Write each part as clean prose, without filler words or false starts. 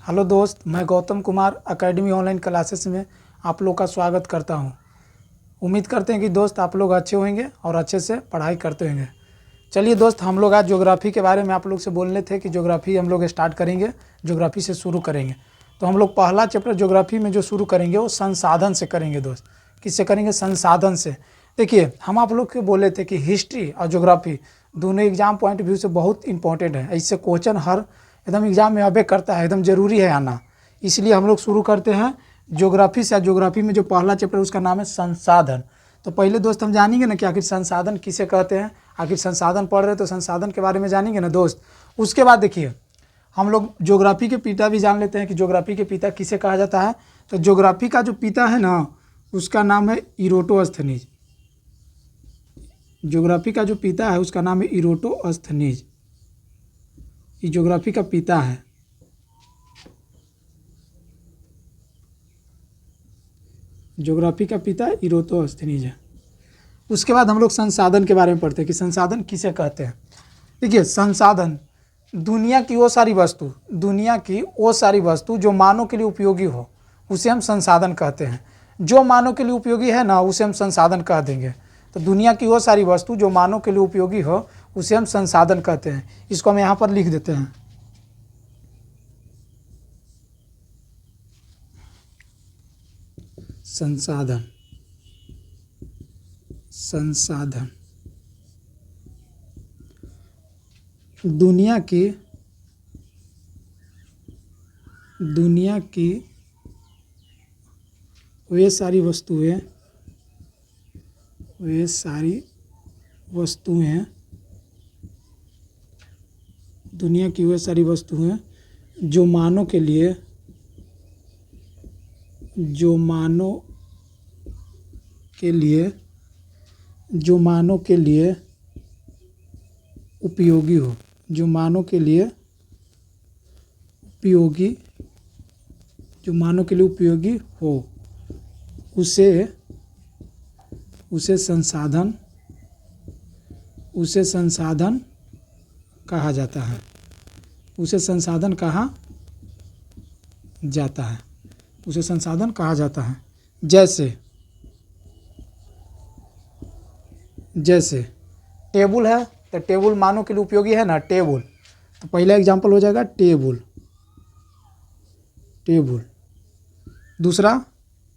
Hello दोस्त, मैं Gautam Kumar academy online classes में आप लोग का स्वागत करता हूं। उम्मीद करते हैं कि दोस्त आप लोग अच्छे होंगे और अच्छे से पढ़ाई करते होंगे। चलिए दोस्त, हम लोग आज ज्योग्राफी के बारे में आप लोग से बोलने थे कि ज्योग्राफी हम लोग स्टार्ट करेंगे, ज्योग्राफी से शुरू करेंगे। तो हम लोग पहला चैप्टर ज्योग्राफी में जो शुरू करेंगे वो संसाधन से करेंगे दोस्त। किससे करेंगे? संसाधन से। देखिए, हम आप लोग को बोले थे कि हिस्ट्री और ज्योग्राफी दोनों एग्जाम पॉइंट व्यू से बहुत इंपॉर्टेंट है। इससे क्वेश्चन हर एकदम एग्जाम में अबे करता है, एकदम जरूरी है आना। इसलिए हम लोग शुरू करते हैं ज्योग्राफी से। ज्योग्राफी में जो पहला चैप्टर उसका नाम है संसाधन। तो पहले दोस्त हम जानेंगे ना कि आखिर संसाधन किसे कहते हैं। आखिर संसाधन पढ़ रहे तो संसाधन के बारे में जानेंगे ना दोस्त। उसके बाद देखिए, हम लोग ज्योग्राफी के पिता भी जान लेते हैं कि ज्योग्राफी के पिता किसे कहा जाता है। तो ज्योग्राफी का जो पिता है ना, उसका नाम है इरोटोस्थनीज। ज्योग्राफी का जो पिता है उसका नाम है इरोटोस्थनीज। ये ज्योग्राफी का पिता है। ज्योग्राफी का पिता इरोटोस्थनीज है। उसके बाद हम लोग संसाधन के बारे में पढ़ते हैं कि संसाधन किसे कहते हैं। देखिए, संसाधन दुनिया की वो सारी वस्तु जो मानव के लिए उपयोगी हो, उसे हम संसाधन कहते हैं। जो मानव के लिए उपयोगी है ना, उसे हम संसाधन कह देंगे। तो दुनिया की वो सारी वस्तु जो मानव के लिए उपयोगी हो, उसे हम संसाधन कहते हैं। इसको हम यहाँ पर लिख देते हैं। संसाधन। संसाधन दुनिया की वे सारी वस्तुएं दुनिया की वे सारी वस्तुएं जो मानव के लिए उपयोगी हो, जो मानव के लिए उपयोगी हो, उसे संसाधन कहा जाता है। उसे संसाधन कहा जाता है। जैसे टेबल है, तो टेबल मानव के लिए उपयोगी है ना, टेबल। तो पहला एग्जाम्पल हो जाएगा टेबल। दूसरा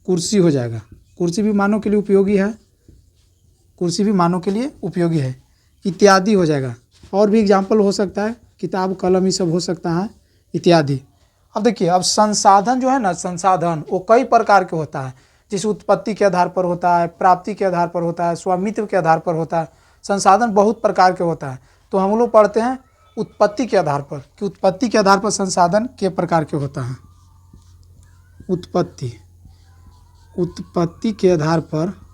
कुर्सी हो जाएगा। कुर्सी भी मानव के लिए उपयोगी है। इत्यादि हो जाएगा। और भी एग्जाम्पल हो सकता है, किताब कलम ये सब हो सकता है, इत्यादि। अब देखिए, अब संसाधन जो है ना, संसाधन वो कई प्रकार के होता है। जैसे उत्पत्ति के आधार पर होता है, प्राप्ति के आधार पर होता है, स्वामित्व के आधार पर होता है। संसाधन बहुत प्रकार के होता है। तो हम लोग पढ़ते हैं उत्पत्ति के आधार पर कि उत्पत्ति के आधार पर संसाधन के प्रकार के होता है। उत्पत्ति के आधार पर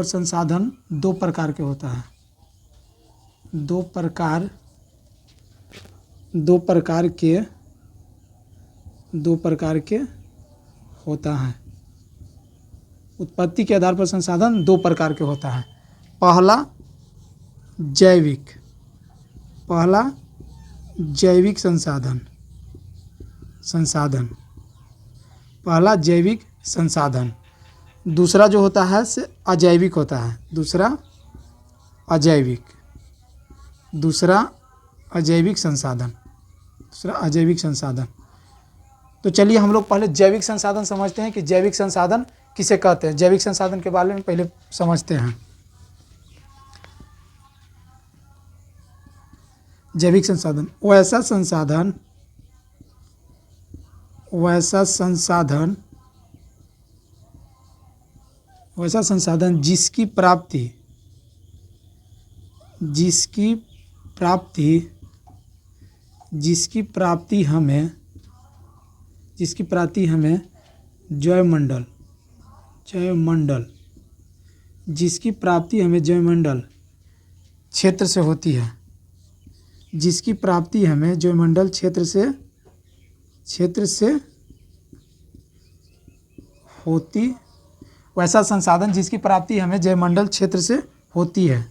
संसाधन दो प्रकार के होता है। दो प्रकार के होता है। उत्पत्ति के आधार पर संसाधन दो प्रकार के होता है। पहला जैविक संसाधन। पहला जैविक संसाधन। दूसरा जो होता है से अजैविक होता है। दूसरा अजैविक संसाधन। तो चलिए हम लोग पहले जैविक संसाधन समझते हैं कि जैविक संसाधन किसे कहते हैं। जैविक संसाधन के बारे में पहले समझते हैं। जैविक संसाधन वैसा संसाधन जिसकी प्राप्ति हमें जैवमंडल क्षेत्र से होती है। जिसकी प्राप्ति हमें जैवमंडल क्षेत्र से होती वैसा संसाधन जिसकी प्राप्ति हमें जयमंडल क्षेत्र से होती है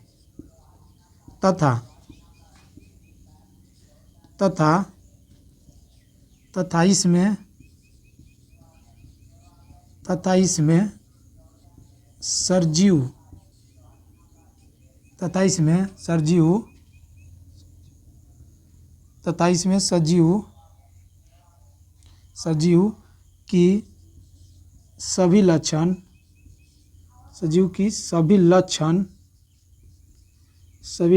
तथा तथा तथा इसमें सजीव की सभी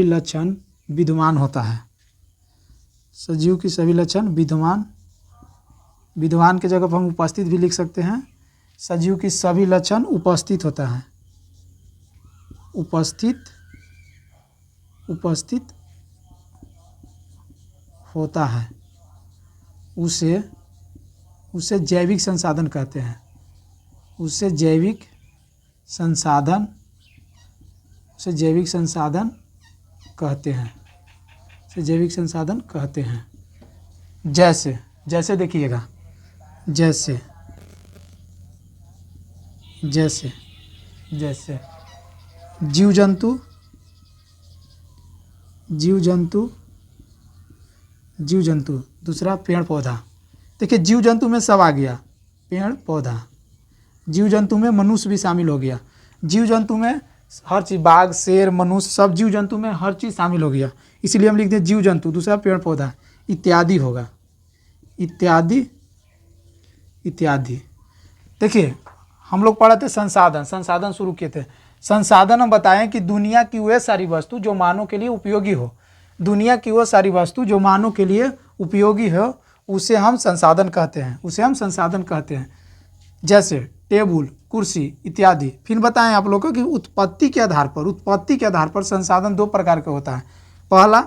लक्षण विद्यमान होता है। सजीव की सभी लक्षण विद्यमान के जगह पर हम उपस्थित भी लिख सकते हैं। सजीव की सभी लक्षण उपस्थित होता है, उपस्थित होता है। उसे जैविक संसाधन कहते हैं। उसे जैविक संसाधन कहते हैं। जैसे देखिएगा, जैसे जीव जंतु दूसरा पेड़ पौधा। देखिए जीव जंतु में सब आ गया, पेड़ पौधा। जीव जंतु में मनुष्य भी शामिल हो गया। जीव जंतु में हर चीज़, बाघ, शेर, मनुष्य, सब जीव जंतु में हर चीज़ शामिल हो गया। इसलिए हम लिखते हैं जीव जंतु, दूसरा पेड़ पौधा, इत्यादि होगा, इत्यादि। देखिए हम लोग पढ़े थे संसाधन शुरू किए थे। संसाधन हम बताएं कि दुनिया की वह सारी वस्तु जो मानव के लिए उपयोगी हो, दुनिया की वह सारी वस्तु जो मानव के लिए उपयोगी हो, उसे हम संसाधन कहते हैं। जैसे टेबल, कुर्सी इत्यादि। फिर बताएं आप लोगों को कि उत्पत्ति के आधार पर संसाधन दो प्रकार का होता है। पहला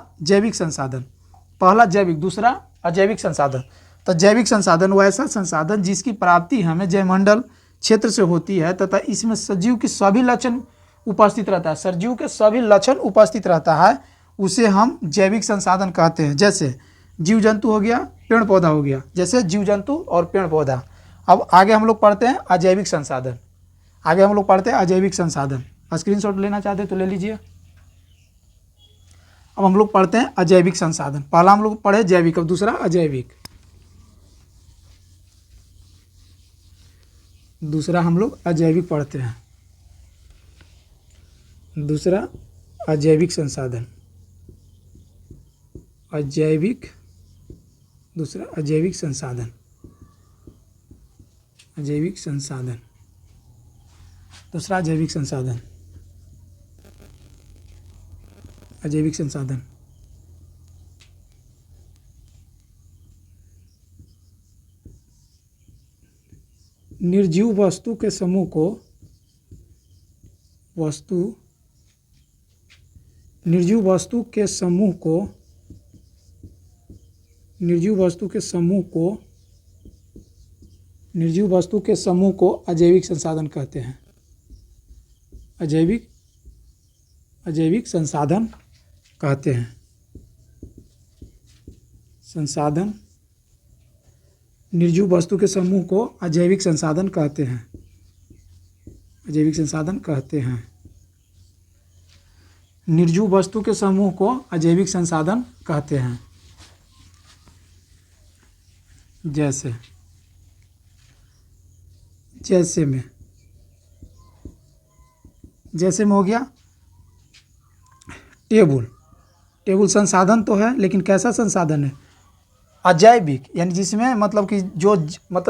जैविक, दूसरा अजैविक संसाधन। तो जैविक संसाधन वैसा संसाधन जिसकी प्राप्ति हमें जयमंडल क्षेत्र से होती है तथा इसमें सजीव के सभी लक्षण उपस्थित रहता है, उसे हम जैविक संसाधन कहते हैं। जैसे जीव जंतु हो गया, पेड़ पौधा हो गया। जैसे जीव जंतु और पेड़ पौधा। अब आगे हम लोग पढ़ते हैं अजैविक संसाधन। स्क्रीनशॉट लेना चाहते तो ले लीजिए। अब हम लोग पढ़ते हैं अजैविक संसाधन। पहला हम लोग पढ़े जैविक, अब दूसरा अजैविक। दूसरा हम लोग अजैविक पढ़ते हैं। दूसरा अजैविक संसाधन, दूसरा अजैविक संसाधन। दूसरा अजैविक संसाधन। निर्जीव वस्तु के समूह को अजैविक संसाधन कहते हैं। अजैविक संसाधन कहते हैं। निर्जीव वस्तु के समूह को अजैविक संसाधन कहते हैं। निर्जीव वस्तु के समूह को अजैविक संसाधन कहते हैं। जैसे में हो गया टेबल संसाधन तो है, लेकिन कैसा संसाधन है? अजैविक, यानी जिसमें मतलब कि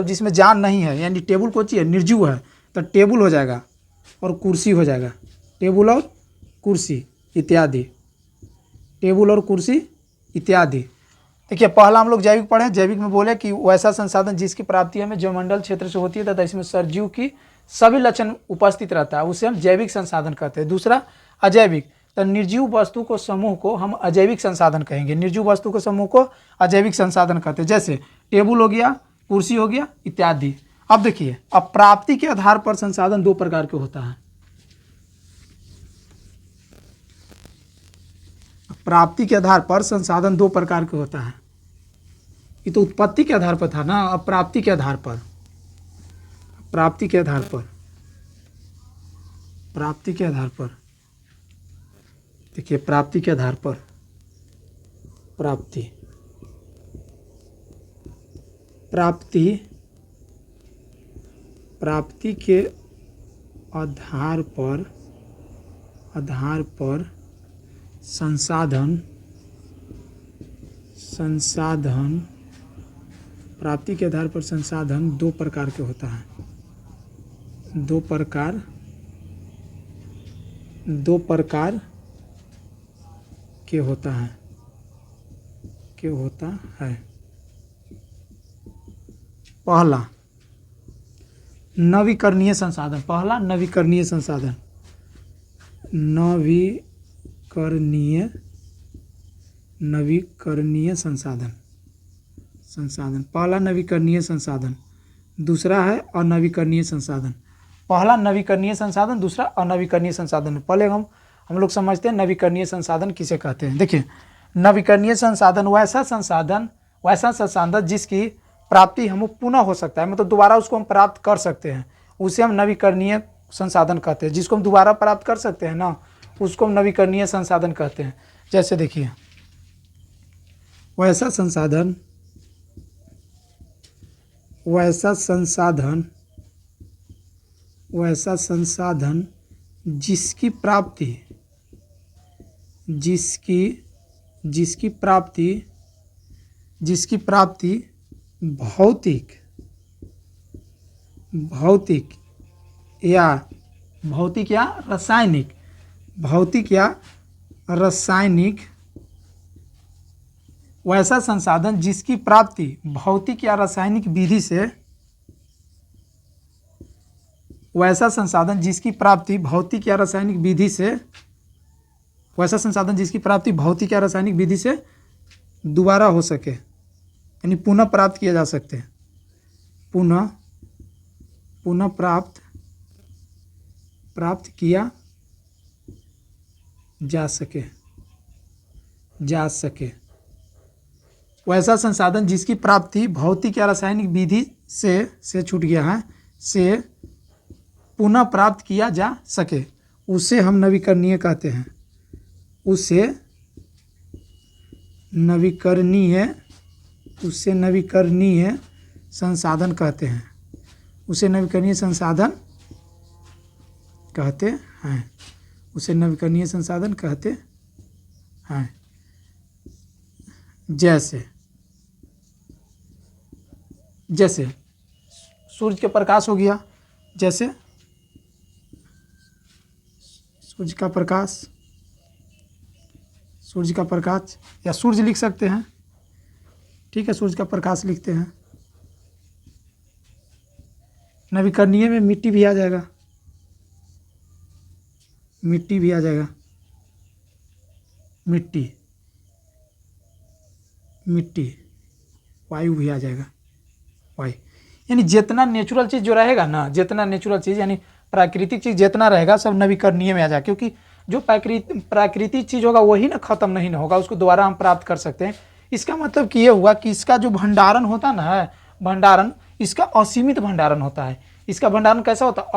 जिसमें जान नहीं है, यानी टेबल को चाहिए निर्जीव है तो टेबल हो जाएगा और कुर्सी हो जाएगा। टेबल और कुर्सी इत्यादि। देखिए पहला हम लोग जैविक पढ़े। जैविक में बोले कि वैसा संसाधन जिसकी प्राप्ति हमें जयमंडल क्षेत्र से होती है तथा इसमें सजीव की सभी लक्षण उपस्थित रहता है, उसे हम जैविक संसाधन कहते हैं। दूसरा अजैविक, तो निर्जीव वस्तु को समूह को हम अजैविक संसाधन कहेंगे। निर्जीव वस्तु के समूह को अजैविक संसाधन कहते हैं। जैसे टेबल हो गया, कुर्सी हो गया इत्यादि। अब देखिए, अब प्राप्ति के आधार पर संसाधन दो प्रकार के होता है। प्राप्ति के आधार पर संसाधन दो प्रकार के होता है। ये तो उत्पत्ति के आधार पर था ना, अब प्राप्ति के आधार पर प्राप्ति के आधार पर, देखिए प्राप्ति के आधार पर, प्राप्ति प्राप्ति प्राप्ति के आधार पर संसाधन प्राप्ति के आधार पर संसाधन दो प्रकार के होता है। दो प्रकार के होता है। पहला नवीकरणीय संसाधन, नवीकरणीय संसाधन, पहला नवीकरणीय संसाधन। दूसरा है अनवीकरणीय संसाधन। पहला नवीकरणीय संसाधन, दूसरा अनवीकरणीय संसाधन। पहले हम लोग समझते हैं नवीकरणीय संसाधन किसे कहते हैं। देखिए नवीकरणीय संसाधन वैसा संसाधन जिसकी प्राप्ति हम पुनः हो सकता है, मतलब दोबारा उसको हम प्राप्त कर सकते हैं, उसे हम नवीकरणीय संसाधन कहते हैं। जिसको हम दोबारा प्राप्त कर सकते हैं ना, उसको हम नवीकरणीय संसाधन कहते हैं। जैसे देखिए वैसा संसाधन जिसकी प्राप्ति भौतिक या रासायनिक, वैसा संसाधन जिसकी प्राप्ति भौतिक या रासायनिक विधि से, वैसा संसाधन जिसकी प्राप्ति भौतिक या रासायनिक विधि से दोबारा हो सके, यानी पुनः प्राप्त किया जा सकते हैं, पुनः प्राप्त किया जा सके। वैसा संसाधन जिसकी प्राप्ति भौतिक या रासायनिक विधि से छूट गया है, से पुनः प्राप्त किया जा सके, उसे हम नवीकरणीय कहते हैं। उसे नवीकरणीय संसाधन कहते हैं। उसे नवीकरणीय संसाधन कहते हैं। जैसे सूर्य के प्रकाश हो गया, जैसे सूर्य का प्रकाश या सूर्य लिख सकते हैं, ठीक है, सूर्य का प्रकाश लिखते हैं। नवीकरणीय में मिट्टी भी आ जाएगा, मिट्टी, वायु भी आ जाएगा, वायु, यानी जितना नेचुरल चीज़ जो रहेगा ना, यानी प्राकृतिक चीज़ जितना रहेगा सब नवीकरणीय में आ जाएगा। क्योंकि जो प्राकृतिक चीज़ होगा वही ना खत्म नहीं होगा, उसको दोबारा हम प्राप्त कर सकते हैं। इसका मतलब कि ये हुआ कि इसका जो भंडारण होता ना, भंडारण इसका असीमित भंडारण होता है। इसका भंडारण कैसा होता है?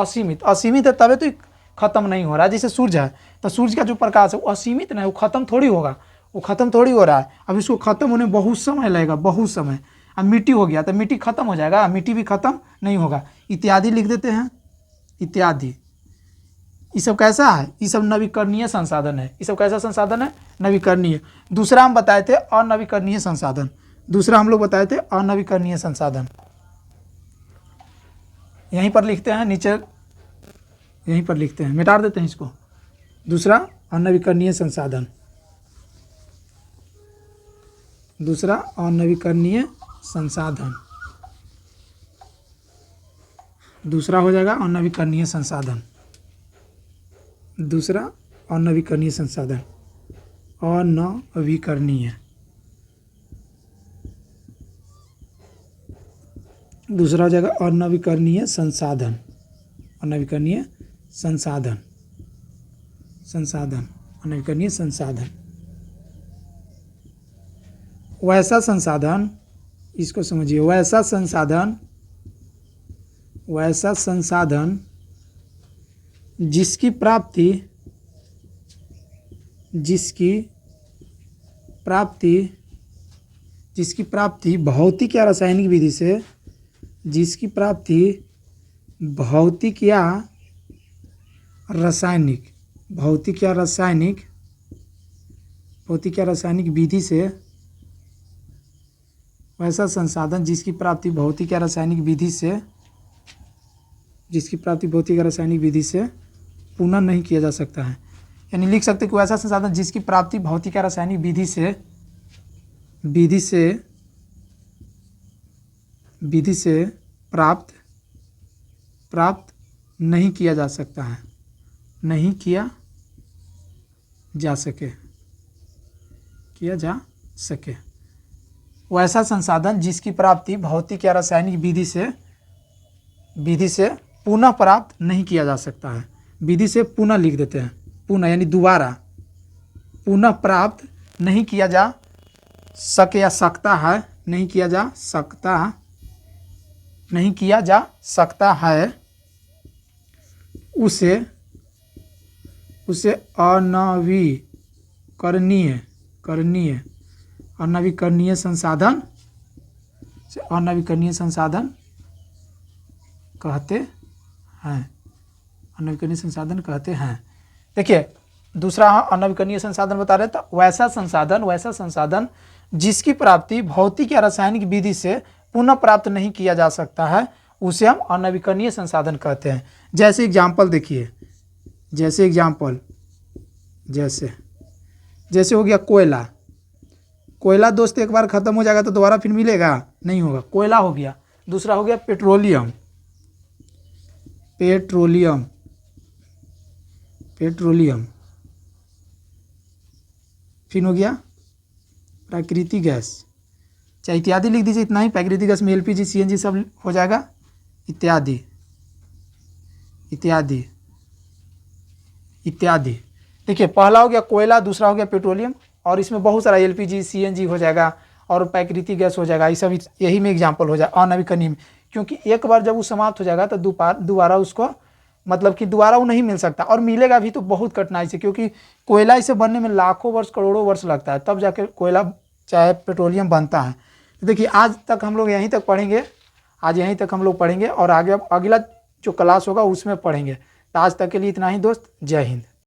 असीमित है, तभी तो खत्म नहीं हो रहा है। जैसे सूर्य है, तो सूर्य का जो प्रकाश है वो असीमित नहीं, वो खत्म थोड़ी होगा, वो खत्म थोड़ी हो रहा है। अब इसको खत्म होने में बहुत समय लगेगा, बहुत समय। अब मिट्टी हो गया तो मिट्टी खत्म हो जाएगा, मिट्टी भी खत्म नहीं होगा। इत्यादि लिख देते हैं, इत्यादि। ये सब कैसा है? ये सब नवीकरणीय संसाधन है। ये सब कैसा संसाधन है? नवीकरणीय। दूसरा हम बताए थे अनवीकरणीय संसाधन, यहीं पर लिखते हैं, नीचे यहीं पर लिखते हैं, मिटा देते हैं इसको। दूसरा अनवीकरणीय संसाधन, दूसरा अनवीकरणीय संसाधन, दूसरा हो जाएगा अनवीकरणीय संसाधन, दूसरा अनवीकरणीय संसाधन, अनवीकरणीय, दूसरा हो जाएगा अनवीकरणीय संसाधन, अनवीकरणीय संसाधन, अनवीकरणीय संसाधन। वैसा संसाधन, इसको समझिए, वैसा संसाधन जिसकी प्राप्ति भौतिक या रासायनिक विधि से, जिसकी प्राप्ति भौतिक या रासायनिक विधि से, वैसा संसाधन जिसकी प्राप्ति भौतिक या रासायनिक विधि से पुनः नहीं किया जा सकता है। यानी लिख सकते कि वैसा संसाधन जिसकी प्राप्ति भौतिक या रासायनिक विधि से प्राप्त नहीं किया जा सकता है, नहीं किया जा सके। वैसा संसाधन जिसकी प्राप्ति भौतिक या रासायनिक विधि से पुनः प्राप्त नहीं किया जा सकता है। विधि से पुनः लिख देते हैं, पुनः यानी दोबारा, पुनः प्राप्त नहीं किया जा सके या सकता है, नहीं किया जा सकता है, उसे अनवीकरणीय संसाधन कहते हैं। देखिए दूसरा अनवीकरणीय संसाधन बता रहे, तो वैसा संसाधन जिसकी प्राप्ति भौतिक या रासायनिक विधि से पुनः प्राप्त नहीं किया जा सकता है, उसे हम अनवीकरणीय संसाधन कहते हैं। जैसे एग्जाम्पल देखिए, जैसे हो गया कोयला दोस्त एक बार ख़त्म हो जाएगा तो दोबारा फिर मिलेगा नहीं होगा, कोयला हो गया। दूसरा हो गया पेट्रोलियम, फिर हो गया प्राकृतिक गैस, चाहे इत्यादि लिख दीजिए, इतना ही। प्राकृतिक गैस में एलपीजी, सीएनजी सब हो जाएगा, इत्यादि। देखिए पहला हो गया कोयला, दूसरा हो गया पेट्रोलियम, और इसमें बहुत सारा एलपीजी, सीएनजी हो जाएगा और प्राकृतिक गैस हो जाएगा। ये सब यही में एग्जाम्पल हो जाए अनवीकरणीय में, क्योंकि एक बार जब वो समाप्त हो जाएगा तो दोबारा उसको मतलब कि दोबारा वो नहीं मिल सकता, और मिलेगा भी तो बहुत कठिनाई से, क्योंकि कोयला इसे बनने में लाखों वर्ष करोड़ों वर्ष लगता है, तब जाके कोयला चाहे पेट्रोलियम बनता है। तो देखिए आज तक हम लोग यहीं तक पढ़ेंगे, और आगे अब अगला जो क्लास होगा उसमें पढ़ेंगे। तो आज तक के लिए इतना ही दोस्त, जय हिंद।